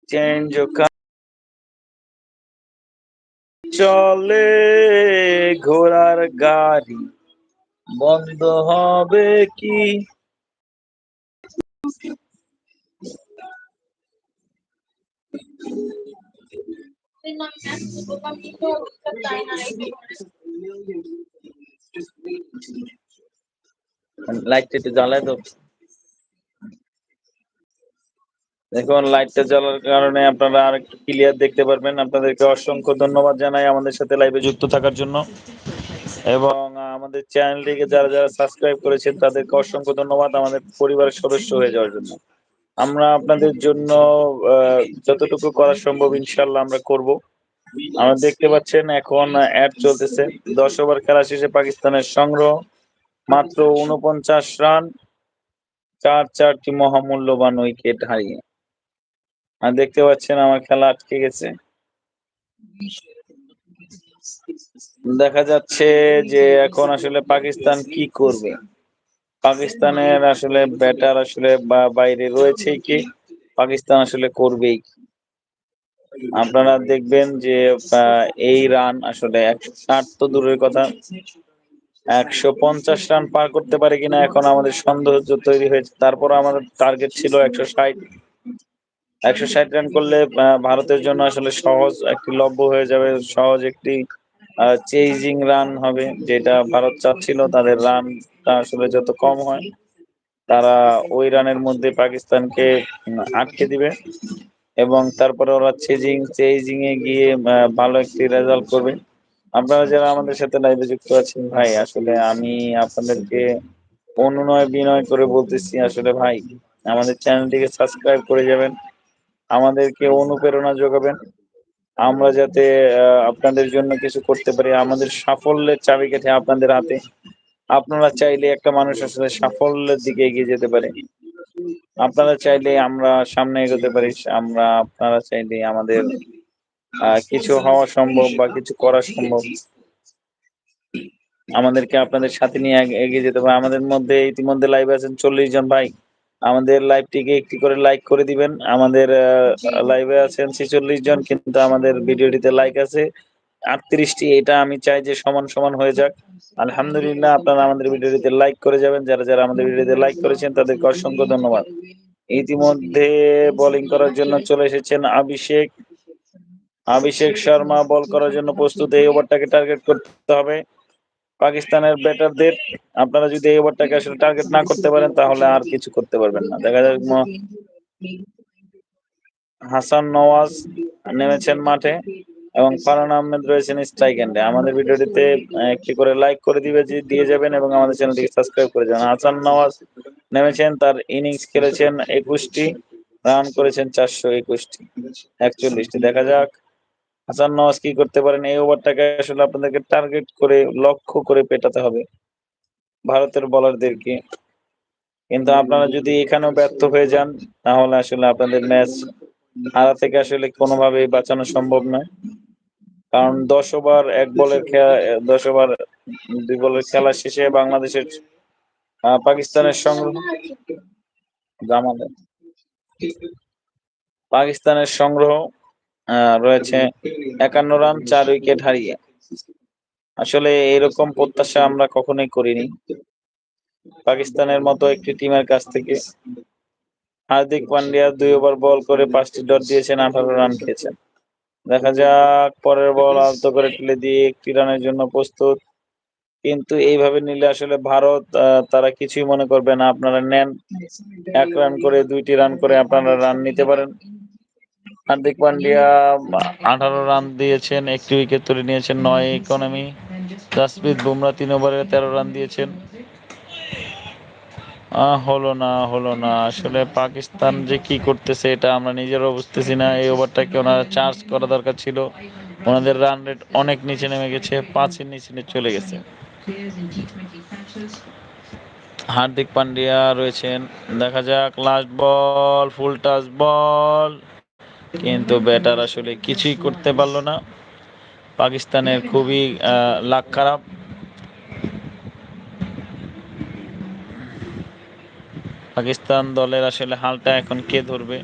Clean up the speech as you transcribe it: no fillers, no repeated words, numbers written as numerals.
Change চলে ঘোড়ার গাড়ি বন্ধ হবে কি? লাইটটা একটু জ্বালায় তো। দেখুন লাইটটা জ্বালার কারণে আপনারা আরেকটু ক্লিয়ার দেখতে পারবেন। আপনাদেরকে অসংখ্য ধন্যবাদ জানাই আমাদের সাথে লাইভে যুক্ত থাকার জন্য। এবং আমাদের চ্যানেলটিকে যারা সাবস্ক্রাইব করেছেন তাদেরকে অসংখ্য ধন্যবাদ আমাদের পরিবারের সদস্য হয়ে যাওয়ার জন্য। আমরা আপনাদের জন্য যতটুকু করা সম্ভব ইনশাআল্লাহ আমরা করব। আমরা দেখতে পাচ্ছেন এখন অ্যাড চলতেছে। 10 ওভার খেলা শেষে পাকিস্তানের সংগ্রহ মাত্র ৪৯ রান, ৪টি মহামূল্যবান উইকেট হারিয়ে। আর দেখতে পাচ্ছেন আমার খেলা আটকে গেছে। দেখা যাচ্ছে যে এখন আসলে পাকিস্তান কি করবে। পাকিস্তানের আসলে ব্যাটার আসলে বাইরে রয়েছে কি, পাকিস্তান আসলে করবেই কি। আপনারা দেখবেন যে এই রান আসলে 160 তো দূরের কথা, 150 রান পার করতে পারে কিনা এখন আমাদের সন্দেহ তৈরি হয়েছে। তারপর আমাদের টার্গেট ছিল 160। 160 রান করলে ভারতের জন্য আসলে সহজ একটি লক্ষ্য হয়ে যাবে, সহজ একটি চেজিং রান হবে, যেটা ভারত চাচ্ছিল। তাদের রানটা আসলে যত কম হয় তারা ওই রানের মধ্যে পাকিস্তানকে আটকে দিবে এবং তারপরে ওরা চেজিং এ গিয়ে ভালো একটি রেজাল্ট করবে। আপনারা যারা আমাদের সাথে লাইভে যুক্ত আছেন ভাই, আসলে আমি আপনাদেরকে অনুনয় বিনয় করে বলতেছি, আসলে ভাই আমাদের চ্যানেলটিকে সাবস্ক্রাইব করে যাবেন, আমাদেরকে অনুপ্রেরণা যোগাবেন। আমরা যাতে আপনাদের জন্য কিছু করতে পারি। আমাদের সাফল্যের চাবিকাঠি আপনাদের হাতে। আপনারা চাইলে একটা মানুষ আসলে সাফল্যের দিকে এগিয়ে যেতে পারে। আপনারা চাইলে আমরা সামনে এগোতে পারি। আপনারা চাইলে আমাদের কিছু হওয়া সম্ভব বা কিছু করা সম্ভব। আমাদেরকে আপনাদের সাথে নিয়ে এগিয়ে যেতে হবে। আমাদের মধ্যে ইতিমধ্যে লাইভে আছেন 40 জন ভাই। আমাদের লাইভটিকে একটি করে লাইক করে দিবেন। আমাদের লাইভে আছেন 46 জন, কিন্তু আমাদের ভিডিওটিতে লাইক আছে 38 টি। এটা আমি চাই যে সমান হয়ে যাক। আলহামদুলিল্লাহ, আপনারা আমাদের ভিডিওটিতে লাইক করে যাবেন। যারা আমাদের ভিডিওতে লাইক করেছেন তাদেরকে অসংখ্য ধন্যবাদ। ইতিমধ্যে বোলিং করার জন্য চলে এসেছেন অভিষেক শর্মা বল করার জন্য প্রস্তুত। এই ওভারটাকে টার্গেট করতে হবে পাকিস্তানের ব্যাটারদের। আপনারা যদি এই ওভারটাকে আসলে টার্গেট না করতে পারেন তাহলে আর কিছু করতে পারবেন না। দেখা যাক হাসান নওয়াজ নেমেছেন মাঠে এবং ফারহান আহমেদ রয়েছেন স্ট্রাইক এন্ডে। আমাদের ভিডিওটিতে একটি করে লাইক করে দিয়ে যাবেন এবং আমাদের চ্যানেলটিকে সাবস্ক্রাইব করে যাবেন। হাসান নওয়াজ নেমেছেন, তার ইনিংস খেলেছেন 21টি, রান করেছেন 421টি, 41টি। দেখা যাক হাসান নওয়াজ কি করতে পারেন। এই ওভারটাকে আসলে আপনাদেরকে টার্গেট করে লক্ষ্য করে পেটাতে হবে ভারতের বোলারদেরকে। কিন্তু আপনারা যদি এখানেও ব্যর্থ হয়ে যান তাহলে আসলে আপনাদের ম্যাচ হারা থেকে আসলে কোনোভাবেই বাঁচানো সম্ভব নয়। কারণ 10 ওভার 10 ওভার 2 বলের খেলা শেষে বাংলাদেশের পাকিস্তানের সংগ্রহ জামালে পাকিস্তানের সংগ্রহ রয়েছে 51 রান, 4 উইকেট হারিয়ে। আসলে এরকম প্রত্যাশা আমরা কখনোই করিনি পাকিস্তানের মতো একটি টিমের কাছ থেকে। হার্দিক পান্ডিয়া 2 ওভার বল করে 5টি ডট দিয়েছেন, 18 রান খেয়েছেন। দেখা যাক পরের বল আলতো করে ঠেলে দিয়ে 1টি রানের জন্য প্রস্তুত। কিন্তু এইভাবে নিলে আসলে ভারত তারা কিছুই মনে করবে না। আপনারা নেন 1 রান করে 2টি রান করে আপনারা রান নিতে পারেন। হার্দিক পান্ডিয়া 18 রান দিয়েছেন, 1টি উইকেট তুলে নিয়েছেন, 9 ইকোনমি। জাসপ্রীত বুমরা 3 ওভারে 13 রান দিয়েছেন। হলো না আসলে পাকিস্তান যে কি করতেছে এটা আমরা নিজেরাও বুঝতেছি না। এই ওভারটাকে ওনারা চার্জ করা দরকার ছিল। ওনাদের রান রেট অনেক নিচে নেমে গেছে, 5-এর নিচে চলে গেছে। হার্দিক পান্ডিয়া রয়েছেন, দেখা যাক লাস্ট বল, ফুল টাচ বল, কিন্তু ব্যাটার আসলে কিছুই করতে পারলো না। পাকিস্তানের খুবই লাক খারাপ। পাকিস্তান দলের আসলে হালটা এখন কে ধরবে।